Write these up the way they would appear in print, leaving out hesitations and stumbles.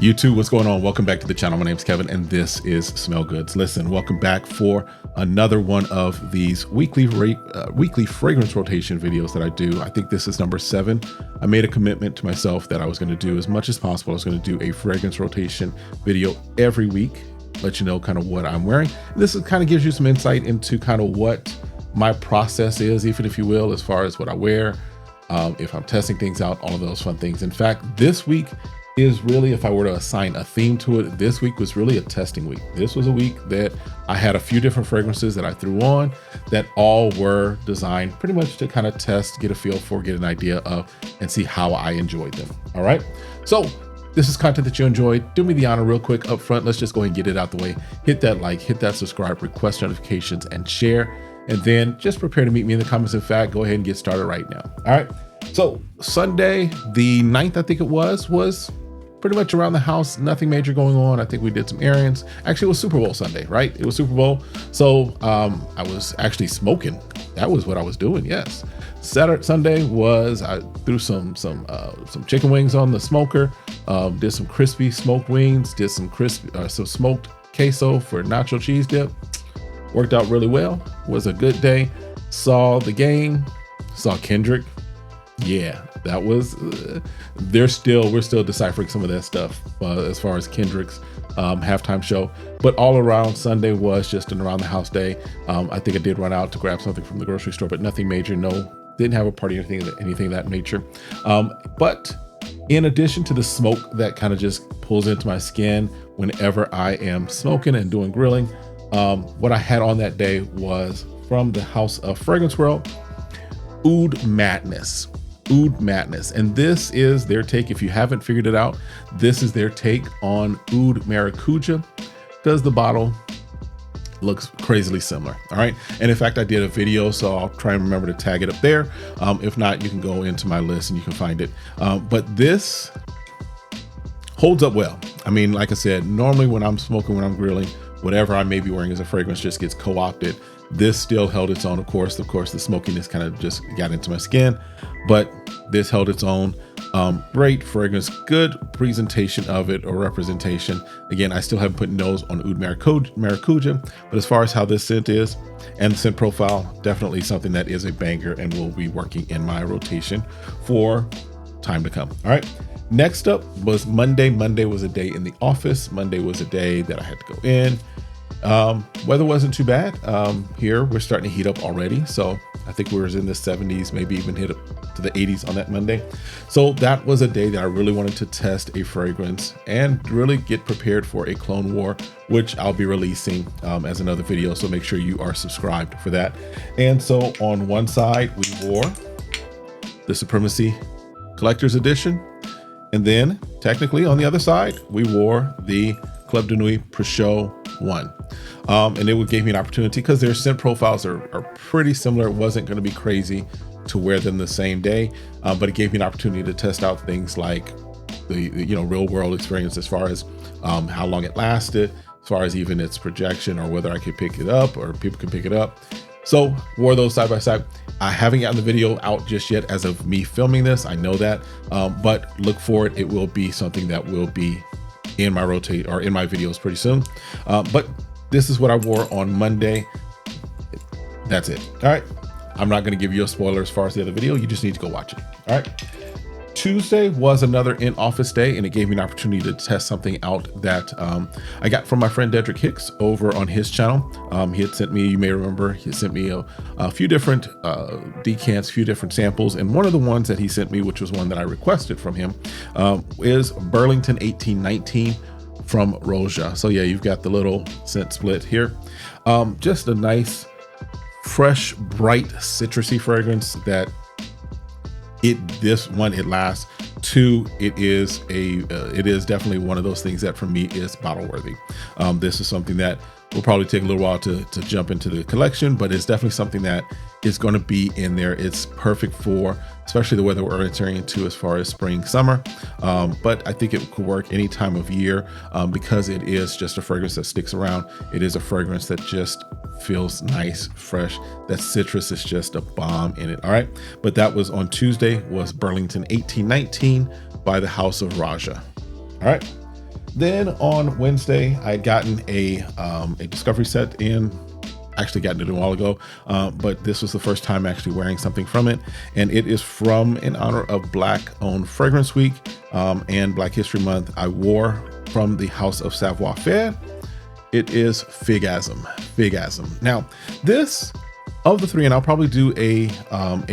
YouTube, what's going on? Welcome back to the channel. My name's Kevin and this is SmellGoodz. Listen, welcome back for another one of these weekly fragrance rotation videos that I do. I think this is number 7. I made a commitment to myself that I was going to do as much as possible. I was going to do a fragrance rotation video every week, let you know kind of what I'm wearing. This kind of gives you some insight into kind of what my process is, even if you will, as far as what I wear, if I'm testing things out, all of those fun things. In fact, this week is really, if I were to assign a theme to it, this week was really a testing week. This was a week that I had a few different fragrances that I threw on that all were designed pretty much to kind of test, get a feel for, get an idea of, and see how I enjoyed them. All right. So this is content that you enjoyed. Do me the honor real quick up front. Let's just go ahead and get it out the way. Hit that like, hit that subscribe, request notifications, and share. And then just prepare to meet me in the comments. In fact, go ahead and get started right now. All right. So Sunday, the 9th, I think it was pretty much around the house, nothing major going on. I think we did some errands. Actually, it was Super Bowl Sunday, right? It was Super Bowl. So I was actually smoking. That was what I was doing, yes. Sunday was, I threw some chicken wings on the smoker, did some crispy smoked wings, did some smoked queso for nacho cheese dip. Worked out really well. Was a good day. Saw the game, saw Kendrick. Yeah, that was, we're still deciphering some of that stuff as far as Kendrick's halftime show. But all around Sunday was just an around the house day. I think I did run out to grab something from the grocery store, but nothing major. No, didn't have a party or anything of that nature. But in addition to the smoke that kind of just pulls into my skin whenever I am smoking and doing grilling, what I had on that day was from the House of Fragrance World, Oud Madness. Oud Madness. And this is their take. If you haven't figured it out, this is their take on Oud Maracuja, because the bottle looks crazily similar. All right. And in fact, I did a video, so I'll try and remember to tag it up there. If not, you can go into my list and you can find it. But this holds up well. I mean, like I said, normally when I'm smoking, when I'm grilling, whatever I may be wearing as a fragrance just gets co-opted. This still held its own. Of course, the smokiness kind of just got into my skin, but this held its own. Great fragrance, good presentation of it, or representation. Again, I still haven't put nose on Oud Maracuja, but as far as how this scent is and the scent profile, definitely something that is a banger and will be working in my rotation for time to come. All right. Next up was Monday. Monday was a day in the office. Monday was a day that I had to go in. Weather wasn't too bad. Here we're starting to heat up already. So I think we were in the 70s, maybe even hit up to the 80s on that Monday. So that was a day that I really wanted to test a fragrance and really get prepared for a Clone War, which I'll be releasing as another video. So make sure you are subscribed for that. And so on one side, we wore the Supremacy Collector's Edition. And then technically on the other side, we wore the Club de Nuit Pre-Show 1. And it gave me an opportunity, because their scent profiles are pretty similar. It wasn't going to be crazy to wear them the same day, but it gave me an opportunity to test out things like the real world experience, as far as how long it lasted, as far as even its projection, or whether I could pick it up or people can pick it up. So wore those side by side. I haven't gotten the video out just yet as of me filming this. I know that, but look for it. It will be something that will be in my in my videos pretty soon. But this is what I wore on Monday. That's it. All right. I'm not going to give you a spoiler as far as the other video. You just need to go watch it. All right. Tuesday was another in-office day, and it gave me an opportunity to test something out that I got from my friend Dedrick Hicks over on his channel. He had sent me, you may remember, he sent me a few different decants, a few different samples, and one of the ones that he sent me, which was one that I requested from him, is Burlington 1819 from Roja. So yeah, you've got the little scent split here. Just a nice, fresh, bright, citrusy fragrance that it lasts. 2, it is definitely one of those things that for me is bottle worthy. This is something that will probably take a little while to jump into the collection, but it's definitely something that is going to be in there. It's perfect for especially the weather we're entering into as far as spring, summer. But I think it could work any time of year because it is just a fragrance that sticks around. It is a fragrance that just feels nice, fresh. That citrus is just a bomb in it. All right. But that was on Tuesday, was Burlington 1819 by the House of Raja. All right. Then on Wednesday, I had gotten a discovery set in. Actually gotten it a while ago, but this was the first time actually wearing something from it, and it is from in honor of Black Owned Fragrance Week and Black History Month. I wore from the House of Savoir Faire. It is Figasm. Now, this of the three, and I'll probably do a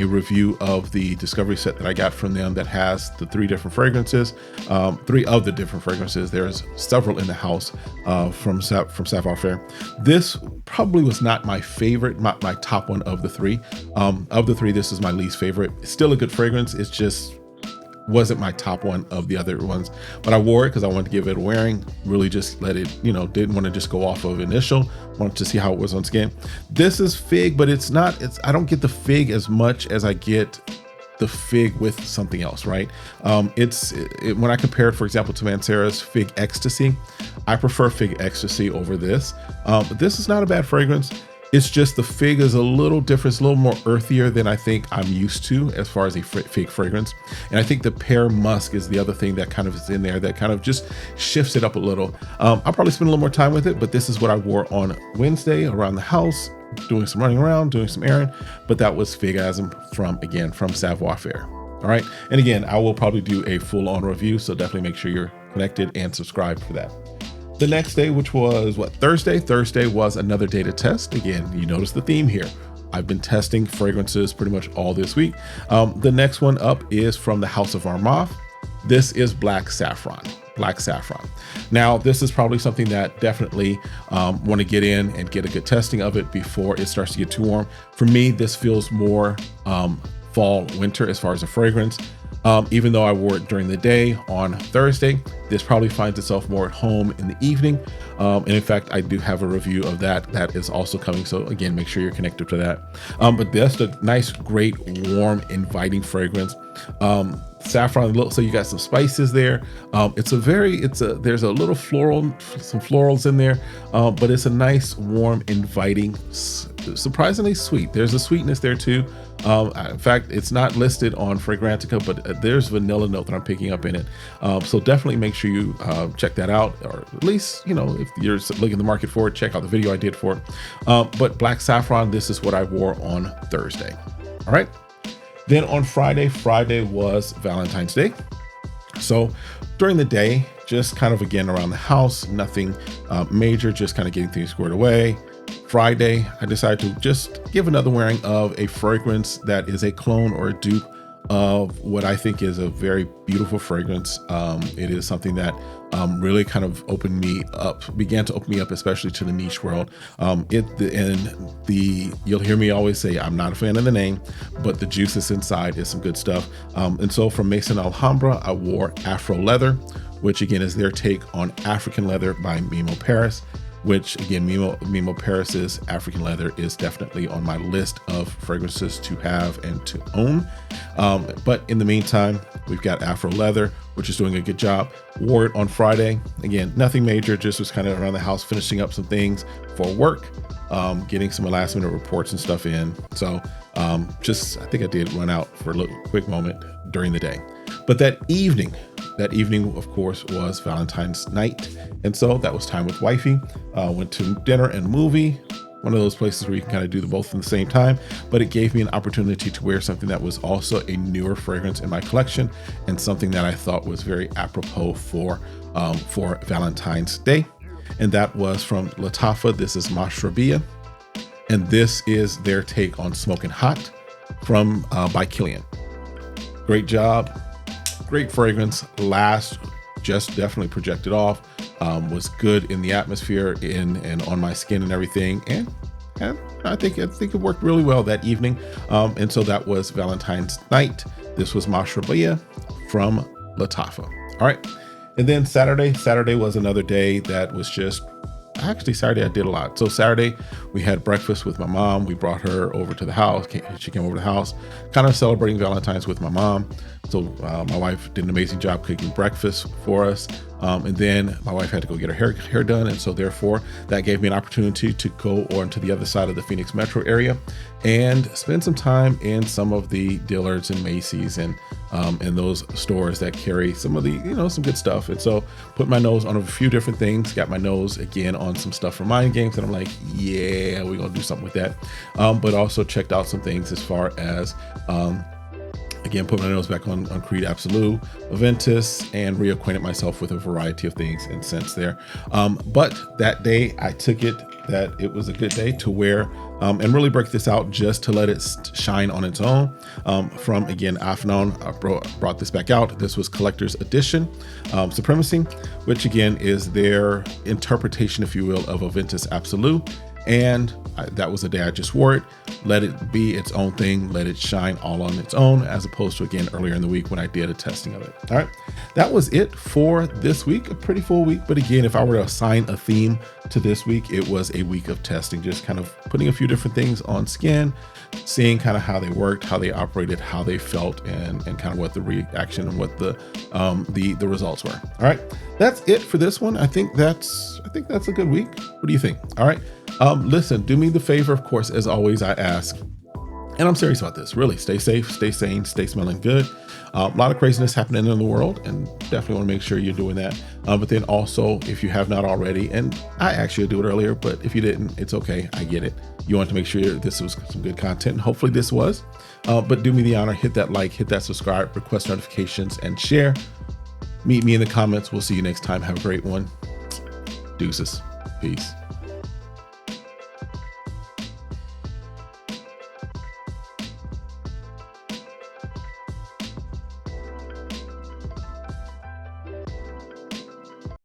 review of the discovery set that I got from them that has the three different fragrances, three of the different fragrances. There's several in the house from Savoir Faire. This probably was not my favorite, my top one of the three. Of the three, this is my least favorite. It's still a good fragrance. It's just wasn't my top one of the other ones, but I wore it because I wanted to give it a wearing, really just let it, didn't want to just go off of initial, wanted to see how it was on skin. This is fig, but I don't get the fig as much as I get the fig with something else, right? When I compare it, for example, to Mancera's Fig Ecstasy, I prefer Fig Ecstasy over this, but this is not a bad fragrance. It's just the fig is a little different. It's a little more earthier than I think I'm used to as far as a fig fragrance. And I think the pear musk is the other thing that kind of is in there that kind of just shifts it up a little. I'll probably spend a little more time with it, but this is what I wore on Wednesday around the house, doing some running around, doing some errand. But that was Figasm from Savoir Faire. All right. And again, I will probably do a full on review. So definitely make sure you're connected and subscribed for that. The next day, which was Thursday? Thursday was another day to test. Again, you notice the theme here. I've been testing fragrances pretty much all this week. The next one up is from the House of Armagh. This is Black Saffron. Now, this is probably something that definitely want to get in and get a good testing of it before it starts to get too warm. For me, this feels more fall, winter as far as a fragrance. Even though I wore it during the day on Thursday, this probably finds itself more at home in the evening. And in fact, I do have a review of that is also coming. So again, make sure you're connected to that. But that's a nice, great, warm, inviting fragrance. Saffron, so you got some spices there. There's a little some florals in there, but it's a nice, warm, inviting, surprisingly sweet. There's a sweetness there too. In fact, it's not listed on Fragrantica, but there's vanilla note that I'm picking up in it. So definitely make sure you check that out, or at least, if you're looking in the market for it, check out the video I did for it. But Black Saffron, this is what I wore on Thursday. All right. Then on Friday was Valentine's Day. So during the day, just kind of again around the house, nothing major, just kind of getting things squared away. Friday, I decided to just give another wearing of a fragrance that is a clone or a dupe of what I think is a very beautiful fragrance. It is something that really kind of began to open me up, especially to the niche world. You'll hear me always say, I'm not a fan of the name, but the juice that's inside is some good stuff. And so from Maison Alhambra, I wore Afro Leather, which again is their take on African leather by Mimo Paris, which again, Mimo Paris's African leather is definitely on my list of fragrances to have and to own. But in the meantime, we've got Afro Leather, which is doing a good job. Wore it on Friday. Again, nothing major, just was kind of around the house, finishing up some things for work, getting some last minute reports and stuff in. So I think I did run out for a quick moment during the day. But that evening, of course, was Valentine's night. And so that was time with wifey. Went to dinner and movie. One of those places where you can kind of do both at the same time, but it gave me an opportunity to wear something that was also a newer fragrance in my collection and something that I thought was very apropos for Valentine's Day. And that was from Lattafa. This is Mashrabiyah. And this is their take on Smoking Hot by Kilian. Great job. Great fragrance. Just definitely projected off. Was good in the atmosphere and on my skin and everything. And I think it worked really well that evening. And so that was Valentine's night. This was Mashrabiyah from Lattafa. All right. And then Saturday was another day that was Saturday I did a lot. So Saturday we had breakfast with my mom. We brought her over to the house. She came over to the house, kind of celebrating Valentine's with my mom. So my wife did an amazing job cooking breakfast for us. And then my wife had to go get her hair done. And so therefore that gave me an opportunity to go on to the other side of the Phoenix metro area and spend some time in some of the Dillard's and Macy's and those stores that carry some of the, some good stuff. And so put my nose on a few different things, got my nose again on some stuff from mind games. And I'm like, yeah, we're going to do something with that. But also checked out some things as far as, again, put my nose back on Creed Absolute, Aventus, and reacquainted myself with a variety of things and scents there. But that day I took it that it was a good day to wear and really break this out just to let it shine on its own. From, again, Afnon, I brought this back out. This was Collector's Edition Supremacy, which again is their interpretation, if you will, of Aventus Absolute. And that was the day I just wore it. Let it be its own thing. Let it shine all on its own, as opposed to, again, earlier in the week when I did a testing of it. All right. That was it for this week. A pretty full week. But again, if I were to assign a theme to this week, it was a week of testing, just kind of putting a few different things on skin, seeing kind of how they worked, how they operated, how they felt, and kind of what the reaction and what the results were. All right. That's it for this one. I think that's a good week. What do you think? All right. Listen, do me the favor, of course, as always, I ask, and I'm serious about this, really, stay safe, stay sane, stay smelling good. A lot of craziness happening in the world, and definitely want to make sure you're doing that. But then also, if you have not already, and I actually do it earlier, but if you didn't, it's okay. I get it. You want to make sure this was some good content, and hopefully this was. But do me the honor, hit that like, hit that subscribe, request notifications, and share. Meet me in the comments. We'll see you next time. Have a great one. Deuces. Peace.